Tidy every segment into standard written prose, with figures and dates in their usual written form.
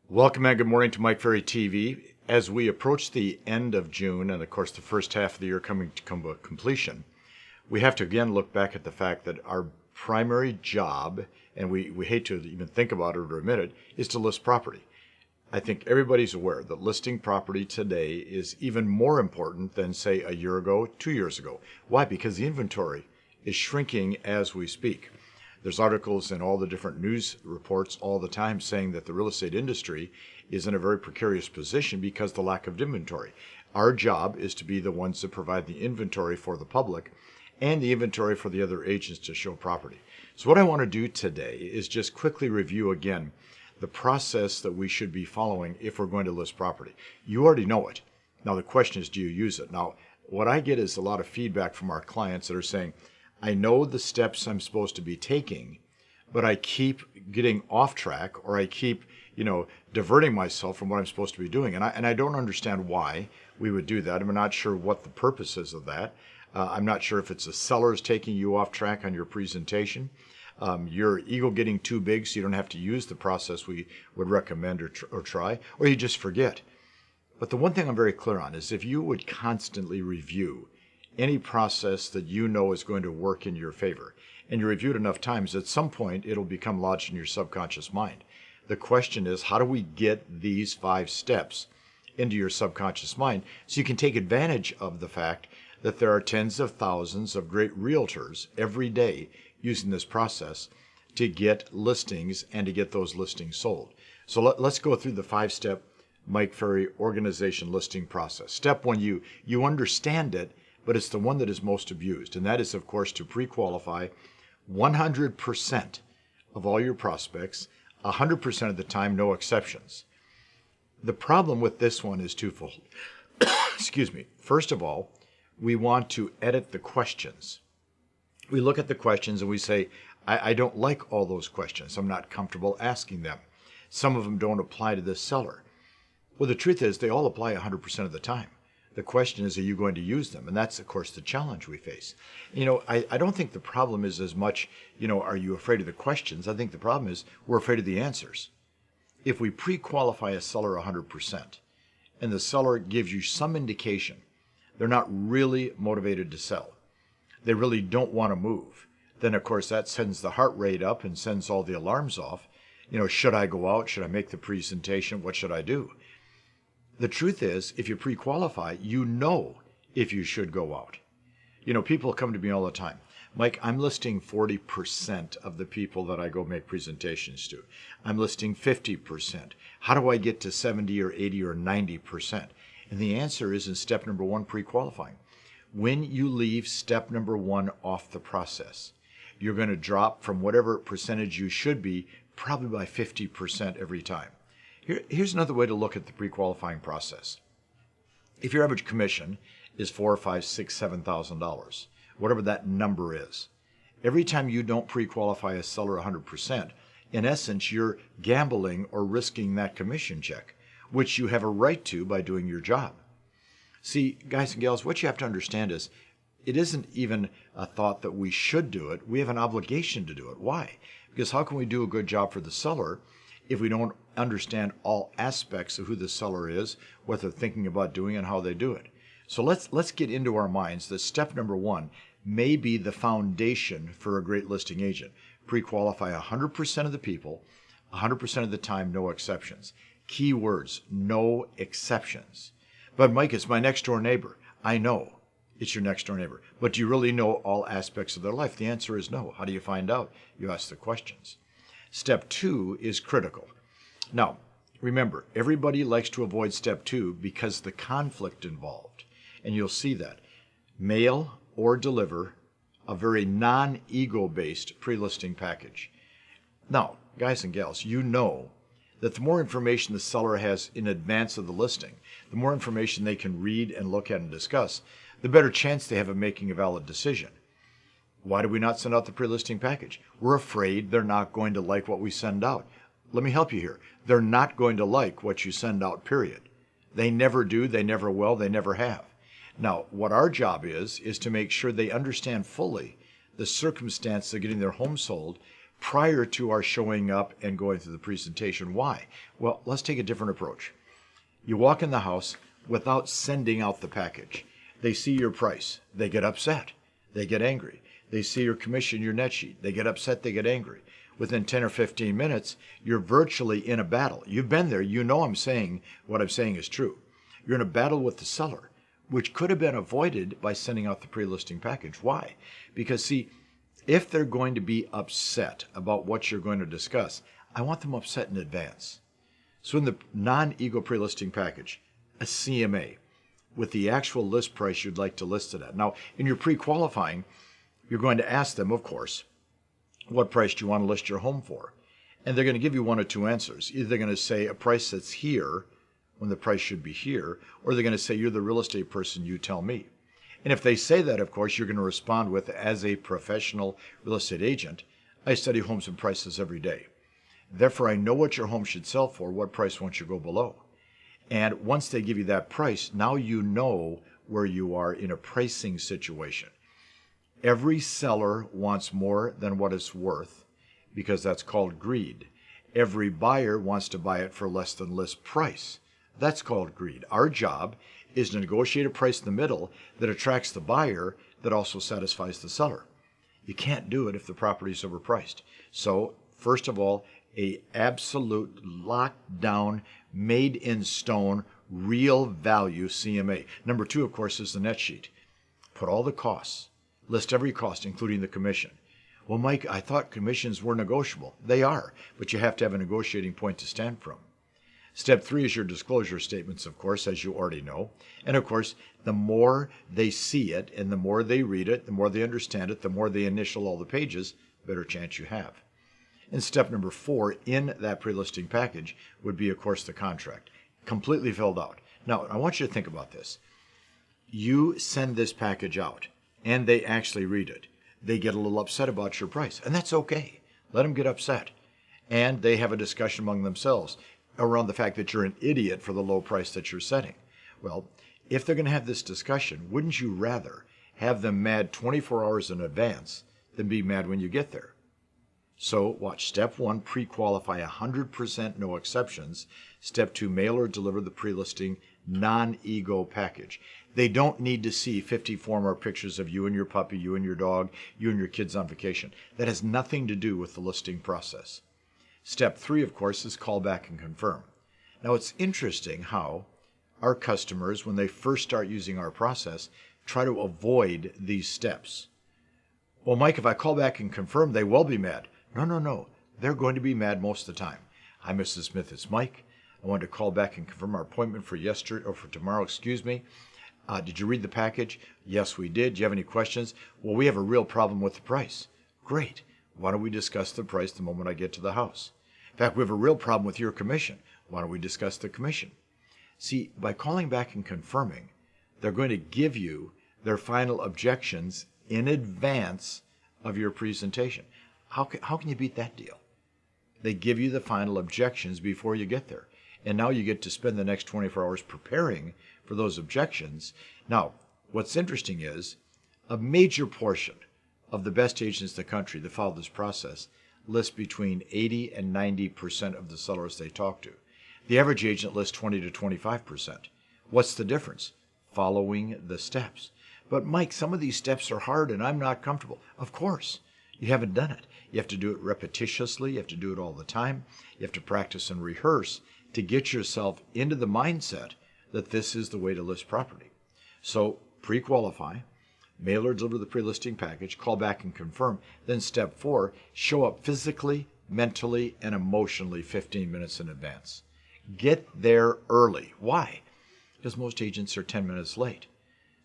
Welcome and good morning to Mike Ferry TV. As we approach the end of June and of course the first half of the year coming to completion, we have to again look back at the fact that our primary job, and we hate to even think about it or admit it, is to list property. I think everybody's aware that listing property today is even more important than, say, a year ago, 2 years ago. Why? Because the inventory is shrinking as we speak. There's articles in all the different news reports all the time saying that the real estate industry is in a very precarious position because of the lack of inventory. Our job is to be the ones that provide the inventory for the public and the inventory for the other agents to show property. So what I want to do today is just quickly review again the process that we should be following if we're going to list property. You already know it. Now the question is, do you use it? Now, what I get is a lot of feedback from our clients that are saying, I know the steps I'm supposed to be taking, but I keep getting off track, or I keep, diverting myself from what I'm supposed to be doing. And I don't understand why we would do that. I'm not sure what the purpose is of that. I'm not sure if it's the sellers taking you off track on your presentation, your ego getting too big so you don't have to use the process we would recommend or try, or you just forget. But the one thing I'm very clear on is if you would constantly review any process that you know is going to work in your favor, and you review it enough times, at some point it'll become lodged in your subconscious mind. The question is, how do we get these 5 steps into your subconscious mind so you can take advantage of the fact that there are tens of thousands of great realtors every day using this process to get listings and to get those listings sold. So let's go through the 5-step Mike Ferry Organization listing process. Step 1, you understand it, but it's the one that is most abused, and that is, of course, to pre-qualify 100% of all your prospects, 100% of the time, no exceptions. The problem with this one is twofold. Excuse me. First of all, we want to edit the questions. We look at the questions and we say, I don't like all those questions. I'm not comfortable asking them. Some of them don't apply to this seller. Well, the truth is they all apply 100% of the time. The question is, are you going to use them? And that's, of course, the challenge we face. I don't think the problem is as much, are you afraid of the questions? I think the problem is we're afraid of the answers. If we pre-qualify a seller 100% and the seller gives you some indication they're not really motivated to sell, they really don't want to move, then, of course, that sends the heart rate up and sends all the alarms off. Should I go out? Should I make the presentation? What should I do? The truth is, if you pre-qualify, you know if you should go out. People come to me all the time. Mike, I'm listing 40% of the people that I go make presentations to. I'm listing 50%. How do I get to 70 or 80 or 90%? And the answer is in step number 1, pre-qualifying. When you leave step number 1 off the process, you're going to drop from whatever percentage you should be, probably by 50% every time. Here's another way to look at the pre-qualifying process. If your average commission is $4,000, $5,000, $6,000, $7,000, whatever that number is, every time you don't pre-qualify a seller 100%, in essence, you're gambling or risking that commission check, which you have a right to by doing your job. See, guys and gals, what you have to understand is it isn't even a thought that we should do it. We have an obligation to do it. Why? Because how can we do a good job for the seller if we don't understand all aspects of who the seller is, what they're thinking about doing, and how they do it? So let's get into our minds that step number 1 may be the foundation for a great listing agent. Pre-qualify 100% of the people, 100% of the time, no exceptions. Key words, no exceptions. But Mike, it's my next door neighbor. I know it's your next door neighbor. But do you really know all aspects of their life? The answer is no. How do you find out? You ask the questions. Step 2 is critical. Now, remember, everybody likes to avoid step 2 because the conflict involved. And you'll see that. Mail or deliver a very non-ego-based pre-listing package. Now, guys and gals, you know that the more information the seller has in advance of the listing, the more information they can read and look at and discuss, the better chance they have of making a valid decision. Why do we not send out the pre-listing package? We're afraid they're not going to like what we send out. Let me help you here. They're not going to like what you send out, period. They never do, they never will, they never have. Now, what our job is to make sure they understand fully the circumstance of getting their home sold prior to our showing up and going through the presentation. Why? Well, let's take a different approach. You walk in the house without sending out the package. They see your price. They get upset. They get angry. They see your commission, your net sheet. They get upset. They get angry. Within 10 or 15 minutes, you're virtually in a battle. You've been there. You know what I'm saying is true. You're in a battle with the seller, which could have been avoided by sending out the pre-listing package. Why? Because, see, if they're going to be upset about what you're going to discuss, I want them upset in advance. So in the non-ego pre-listing package, a CMA, with the actual list price you'd like to list it at. Now, in your pre-qualifying, you're going to ask them, of course, what price do you want to list your home for? And they're going to give you one of two answers. Either they're going to say a price that's here when the price should be here, or they're going to say, you're the real estate person, you tell me. And if they say that, of course, you're going to respond with, as a professional real estate agent, I study homes and prices every day. Therefore, I know what your home should sell for, what price won't you go below. And once they give you that price, now you know where you are in a pricing situation. Every seller wants more than what it's worth, because that's called greed. Every buyer wants to buy it for less than list price. That's called greed. Our job is to negotiate a price in the middle that attracts the buyer that also satisfies the seller. You can't do it if the property is overpriced. So, first of all, a absolute locked down, made in stone, real value CMA. Number two, of course, is the net sheet. Put all the costs. List every cost, including the commission. Well, Mike, I thought commissions were negotiable. They are, but you have to have a negotiating point to stand from. Step three is your disclosure statements, of course, as you already know. And of course, the more they see it and the more they read it, the more they understand it, the more they initial all the pages, the better chance you have. And step number four in that pre-listing package would be, of course, the contract, completely filled out. Now, I want you to think about this. You send this package out, and they actually read it. They get a little upset about your price, and that's okay. Let them get upset. And they have a discussion among themselves around the fact that you're an idiot for the low price that you're setting. Well, if they're going to have this discussion, wouldn't you rather have them mad 24 hours in advance than be mad when you get there? So watch. Step one, pre-qualify 100%, no exceptions. Step two, mail or deliver the pre-listing non-ego package. They don't need to see 50 form or pictures of you and your puppy, you and your dog, you and your kids on vacation. That has nothing to do with the listing process. Step three, of course, is call back and confirm. Now, it's interesting how our customers, when they first start using our process, try to avoid these steps. Well, Mike, if I call back and confirm, they will be mad. No. They're going to be mad most of the time. Hi, Mrs. Smith, it's Mike. I wanted to call back and confirm our appointment for yesterday, or for tomorrow, excuse me. Did you read the package? Yes, we did. Do you have any questions? Well, we have a real problem with the price. Great. Why don't we discuss the price the moment I get to the house? In fact, we have a real problem with your commission. Why don't we discuss the commission? See, by calling back and confirming, they're going to give you their final objections in advance of your presentation. How can you beat that deal? They give you the final objections before you get there. And now you get to spend the next 24 hours preparing for those objections. Now, what's interesting is a major portion of the best agents in the country that follow this process list between 80 and 90% of the sellers they talk to. The average agent lists 20 to 25%. What's the difference? Following the steps. But Mike, some of these steps are hard and I'm not comfortable. Of course, you haven't done it. You have to do it repetitiously. You have to do it all the time. You have to practice and rehearse to get yourself into the mindset that this is the way to list property. So pre-qualify, mail or deliver the pre-listing package, call back and confirm. Then step four, show up physically, mentally, and emotionally 15 minutes in advance. Get there early. Why? Because most agents are 10 minutes late.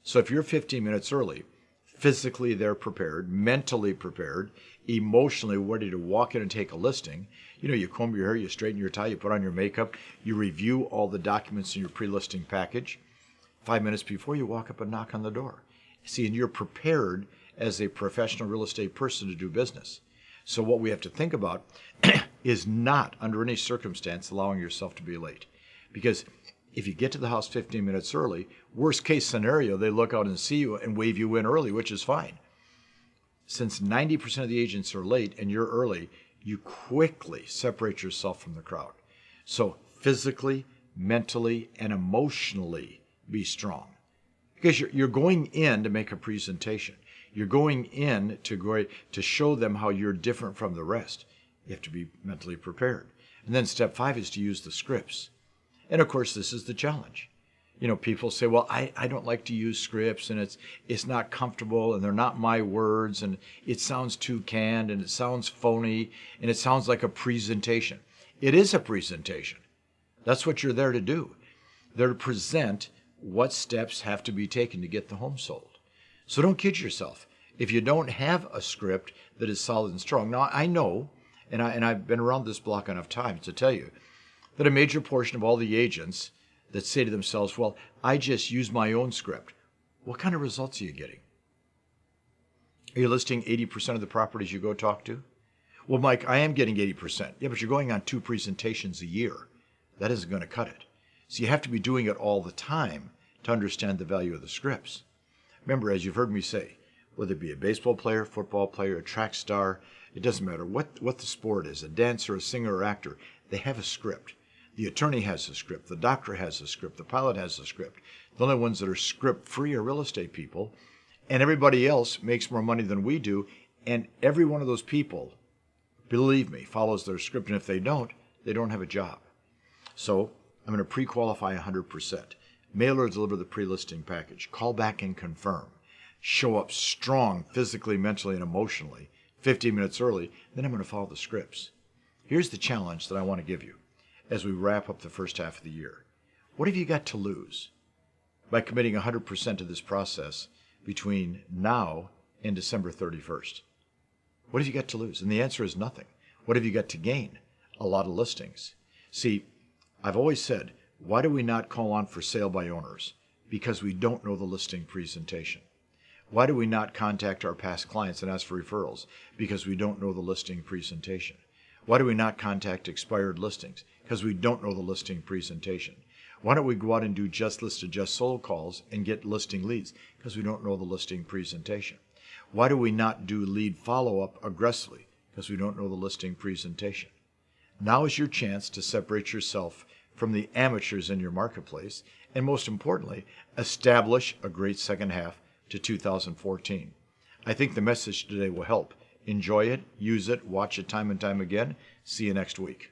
So if you're 15 minutes early, physically they're prepared, mentally prepared, emotionally ready to walk in and take a listing. You know, you comb your hair, you straighten your tie, you put on your makeup, you review all the documents in your pre-listing package 5 minutes before you walk up and knock on the door. See, and you're prepared as a professional real estate person to do business. So what we have to think about is not, under any circumstance, allowing yourself to be late. Because if you get to the house 15 minutes early, worst case scenario, they look out and see you and wave you in early, which is fine. Since 90% of the agents are late and you're early, you quickly separate yourself from the crowd. So physically, mentally, and emotionally be strong. Because you're going in to make a presentation. You're going in to show them how you're different from the rest. You have to be mentally prepared. And then step 5 is to use the scripts. And of course, this is the challenge. People say, well, I don't like to use scripts, and it's not comfortable, and they're not my words, and it sounds too canned, and it sounds phony, and it sounds like a presentation. It is a presentation. That's what you're there to do. They're to present what steps have to be taken to get the home sold. So don't kid yourself. If you don't have a script that is solid and strong. Now, I know, and I've been around this block enough times to tell you, that a major portion of all the agents that say to themselves, well, I just use my own script. What kind of results are you getting? Are you listing 80% of the properties you go talk to? Well, Mike, I am getting 80%. Yeah, but you're going on 2 presentations a year. That isn't going to cut it. So you have to be doing it all the time to understand the value of the scripts. Remember, as you've heard me say, whether it be a baseball player, football player, a track star, it doesn't matter what the sport is, a dancer, a singer, or actor, they have a script. The attorney has a script, the doctor has a script, the pilot has a script. The only ones that are script-free are real estate people, and everybody else makes more money than we do, and every one of those people, believe me, follows their script, and if they don't have a job. So I'm going to pre-qualify 100%. Mail or deliver the pre-listing package. Call back and confirm. Show up strong physically, mentally, and emotionally 15 minutes early, then I'm going to follow the scripts. Here's the challenge that I want to give you as we wrap up the first half of the year. What have you got to lose by committing 100% to this process between now and December 31st? What have you got to lose? And the answer is nothing. What have you got to gain? A lot of listings. See, I've always said, why do we not call on for sale by owners? Because we don't know the listing presentation. Why do we not contact our past clients and ask for referrals? Because we don't know the listing presentation. Why do we not contact expired listings? Because we don't know the listing presentation. Why don't we go out and do just list to just sold calls and get listing leads? Because we don't know the listing presentation. Why do we not do lead follow-up aggressively? Because we don't know the listing presentation. Now is your chance to separate yourself from the amateurs in your marketplace, and most importantly, establish a great second half to 2014. I think the message today will help. Enjoy it, use it, watch it time and time again. See you next week.